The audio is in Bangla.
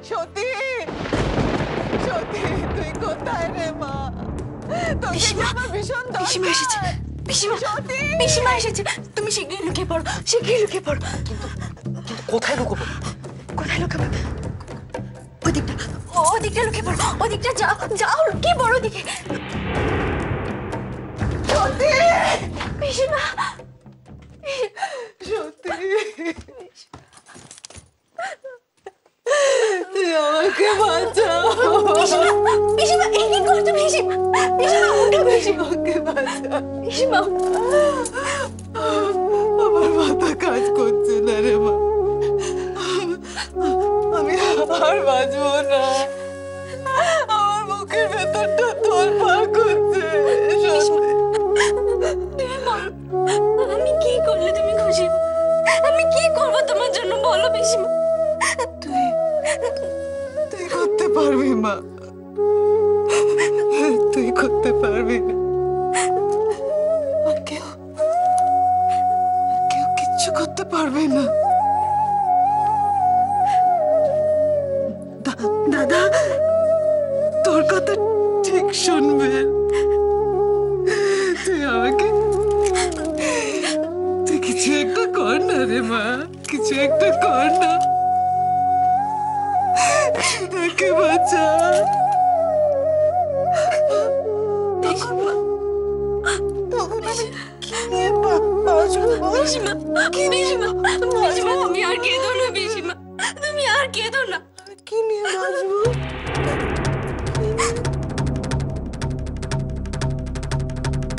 সতী, সতী তুই কোথায় রে মা? তোকে আমার ভীষণ পিসিমা এসেছে, পিসিমা, সতী, পিসিমা এসেছে। তুমি শিগগিরই লুকিয়ে পড়ো, শিগগিরই লুকিয়ে পড়ো। কিন্তু কোথায় লুকোবো? কোথায় লুকাবো? ওদিকটা, ওদিকটা লুকিয়ে পড়ো, ওদিকটা যাও, যাও লুকিয়ে পড়ো ওদিকে। সতী, পিসিমা, সতী তুই আমাকে বাঁচাও। পিসিমা, পিসিমা এই কি করছো? পিসিমা, পিসিমা ওঠো, পিসিমা, আমাকে বাঁচাও। পিসিমা। আমার মাথা কাজ করছে না রে মা, আমি আর বাঁচবো না। আমার মুখের ভেতরটা তোলপাড় করছে। সত্যি আমি কি করলে তুমি খুশি? আমি কি করবো তোমার জন্য বলো পিসিমা। তুই তুই করতে পারবি মা, তুই করতে পারবি না। আর কেউ কিচ্ছু করতে পারবে না। দাদা তোর কথা ঠিক শুনবে। তুই আমাকে, তুই কিছু একটা কর না রে মা, কিছু একটা কর না। সুধাকে বাঁচা। তখন আমি কি নিয়ে বাঁচবো বল? পিসিমা, পিসিমা, পিসিমা তুমি আর কেঁদো না, পিসিমা তুমি আর কেঁদো না। কি নিয়ে বাঁচবো?